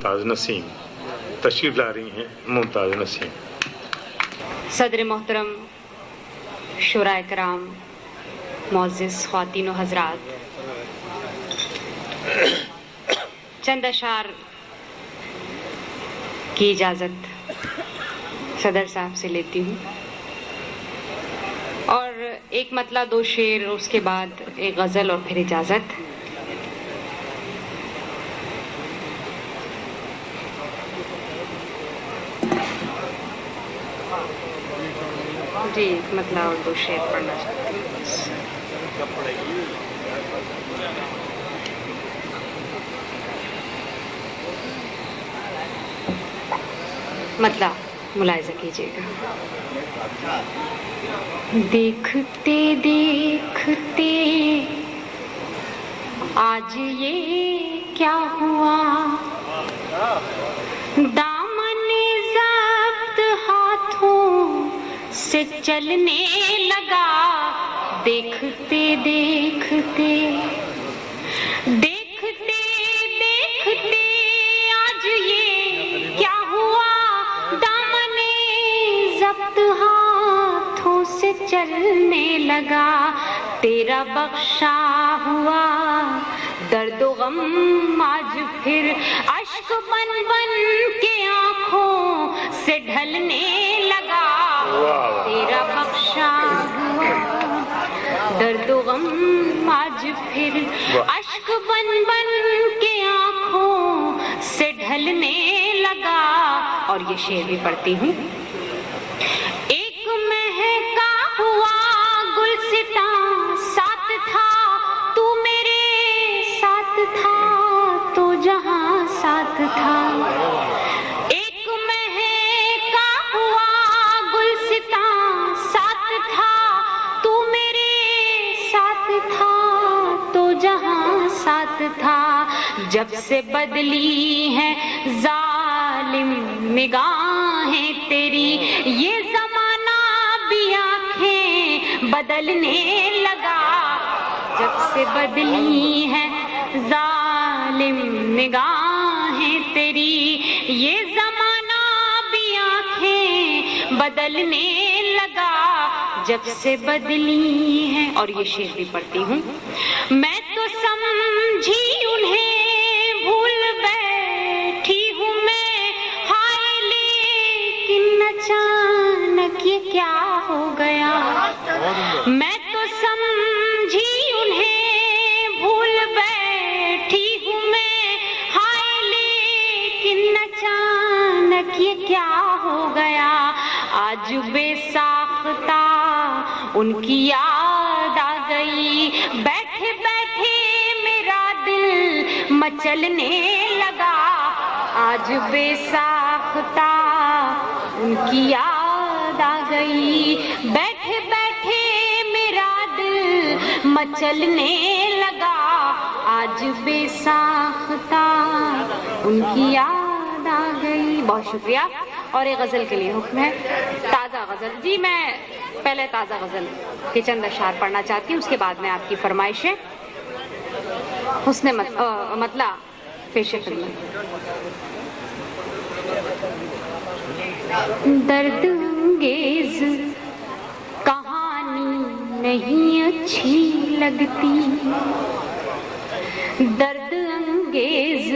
ممتاز نسیم تشریف لا رہی ہیں. ممتاز نسیم. صدر محترم، شورائے کرام، معزز خواتین و حضرات، چند اشعار کی اجازت صدر صاحب سے لیتی ہوں، اور ایک مطلع، دو شعر، اس کے بعد ایک غزل اور پھر اجازت. جی، ایک مطلع اور دو شعر پڑھنا چاہتی ہوں بس. مطلع ملاحظہ کیجیے گا. دیکھتے دیکھتے آج یہ کیا ہوا، دامن ضبط ہاتھوں سے چلنے لگا. دیکھتے دیکھتے دیکھتے دیکھتے آج یہ کیا ہوا، دامن ضبط ہاتھوں سے چلنے لگا. تیرا بخشا ہوا درد و غم آج پھر اشک بن بن کے آنکھوں سے ڈھلنے لگا. تیرا بخشا ہوا درد و غم آج پھر اشک بن بن کے آنکھوں سے ڈھلنے لگا. اور یہ شعر بھی پڑھتی ہوں. ایک مہکا ہوا گلستاں ساتھ تھا، تو میرے ساتھ تھا تو جہاں ساتھ تھا. ایک مہکا ہوا گلستاں ساتھ تھا، تو میرے ساتھ تھا تو جہاں ساتھ تھا. جب سے بدلی ہیں ظالم نگاہیں تیری، یہ زمانہ بھی آنکھیں بدلنے لگا. جب سے بدلی ہیں ظالم نگاہیں تیری، یہ زمانہ بھی آنکھیں بدلنے لگا. جب سے بدلی ہیں. اور یہ شعر بھی پڑھتی ہوں. میں تو سمجھی انہیں بھول بیٹھی ہوں میں، ہائے لیکن اچانک یہ کیا ہو گیا. میں تو سمجھی انہیں بھول بیٹھی ہوں میں، ہائے لیکن اچانک یہ کیا ہو گیا. آج بے ساختہ ان کی یاد آ گئی، بیٹھے بیٹھے میرا دل مچلنے لگا. آج بے ساختہ ان کی یاد آ گئی، بیٹھے بیٹھے میرا دل مچلنے لگا. آج بے ساختہ ان کی یاد آ گئی. بہت شکریہ. اور ایک غزل کے لیے حکم ہے، تازہ غزل. جی، میں پہلے تازہ غزل کے چند اشعار پڑھنا چاہتی ہوں، اس کے بعد میں آپ کی فرمائشیں حسن مطلع پیش خدمت. درد انگیز کہانی نہیں اچھی لگتی، درد انگیز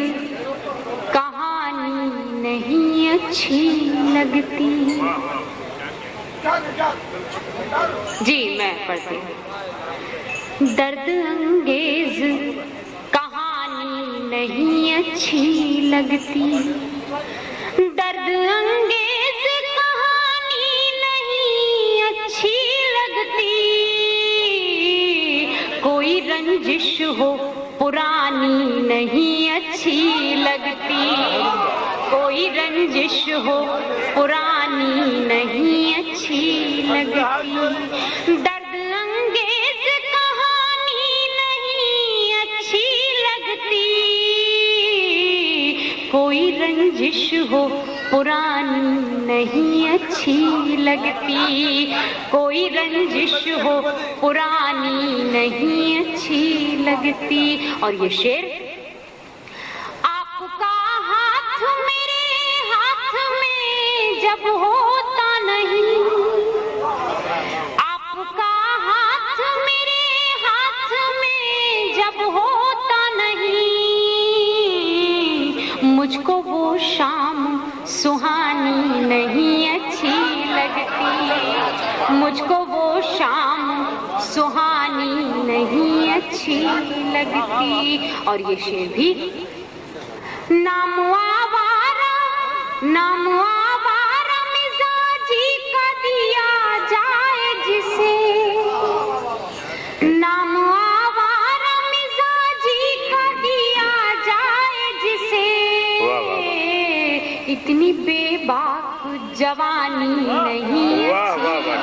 کہانی نہیں اچھی لگتی. جی، میں پڑھتی ہوں. درد انگیز کہانی نہیں اچھی لگتی، درد انگیز کہانی نہیں اچھی لگتی. کوئی رنجش ہو پرانی نہیں اچھی لگتی، کوئی رنجش ہو پرانی نہیں اچھی لگتی. درد انگیز کہانی نہیں اچھی لگتی، کوئی رنجش ہو پرانی نہیں اچھی لگتی، کوئی رنجش ہو پرانی نہیں اچھی لگتی. اور یہ شعر، آپ کا ہاتھ جب ہوتا نہیں، آپ کا ہاتھ میرے ہاتھ میں جب ہوتا نہیں، مجھ کو وہ شام سہانی نہیں اچھی لگتی، مجھ کو وہ شام سہانی نہیں اچھی لگتی۔ اور یہ شعر بھی نام آوارہ مزاجی کا دیا جائے جسے، نام آوارہ مزاجی کا دیا جائے جسے، اتنی بے باک جوانی نہیں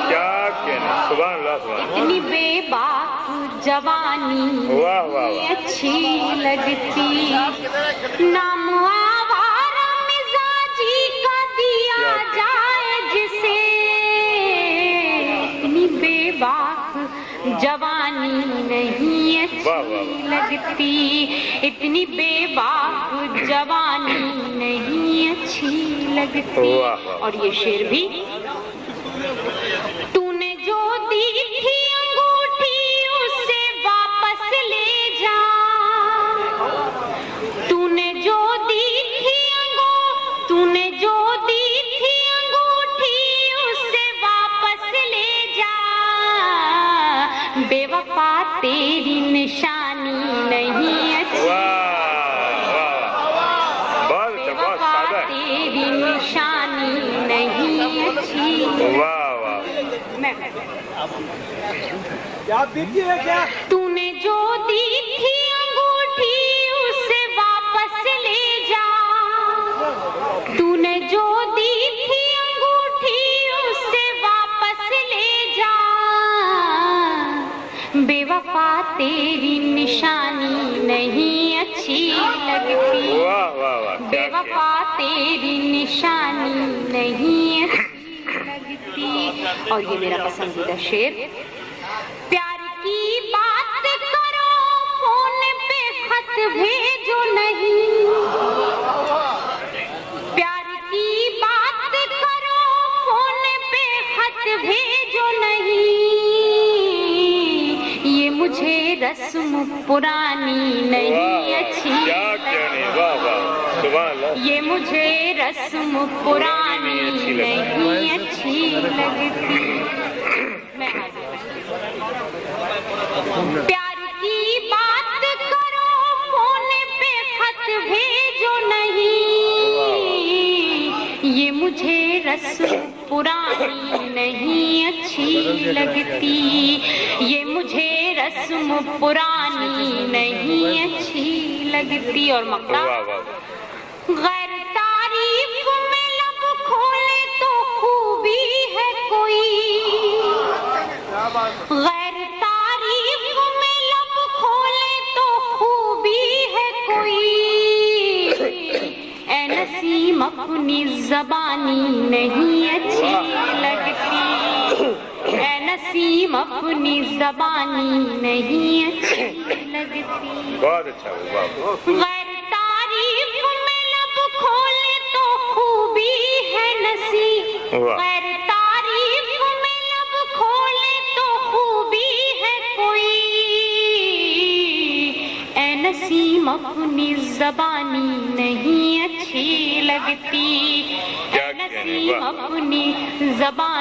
کیا کہنا، سبحان اللہ سبحان اللہ، اتنی بے باک جوانی نہیں اچھی لگتی، نام آوارہ مزاجی کا دیا جائے جسے، اتنی بے باک جوانی نہیں اچھی لگتی، اتنی بے باک جوانی نہیں اچھی لگتی۔ اور یہ شعر بھی تو نے جو دی تھی انگوٹھی اسے واپس لے جا، تو نے جو دی تھی انگوٹھی اسے واپس لے جا، بے وفا تیری نشانی نہیں اچھی، بے وفا تیری نشانی نہیں اچھی، تو نے جو دی تھی انگوٹھی اسے واپس لے جا، تو نے جو دی تھی انگوٹھی اسے واپس لے جا، بے وفا تیری نشانی نہیں اچھی لگتی، بے وفا تیری نشانی نہیں اچھی لگتی۔ اور یہ میرا پسندیدہ شعر، پیار کی بات کرو فون پہ خط بھیجو نہیں، پیار کی بات کرو فون پہ خط بھیجو نہیں، یہ مجھے رسم پرانی نہیں اچھی لگتی، یہ مجھے رسم پرانی نہیں اچھی لگتی۔ پیار کی بات کرو فون پہ خط بھیجو نہیں، یہ مجھے رسم پرانی نہیں اچھی لگتی، یہ مجھے رسم پرانی نہیں اچھی لگتی۔ اور مقطع، غیر تعریف میں لب کھولے تو خوبی ہے کوئی، غیر تعریف میں لب کھولے تو خوبی ہے کوئی، اے نسیم اپنی زبانی نہیں اچھی لگتی، اے نسیم اپنی زبانی نہیں اچھی لگتی، بہت اچھا، غیر تعریف میں لب کھولے تو خوبی ہے نسیم، غیر تعریف میں لب کھولے تو خوبی ہے کوئی، اے نسیم اپنی زبانی نہیں اچھی لگتی، اے نسیم اپنی زبان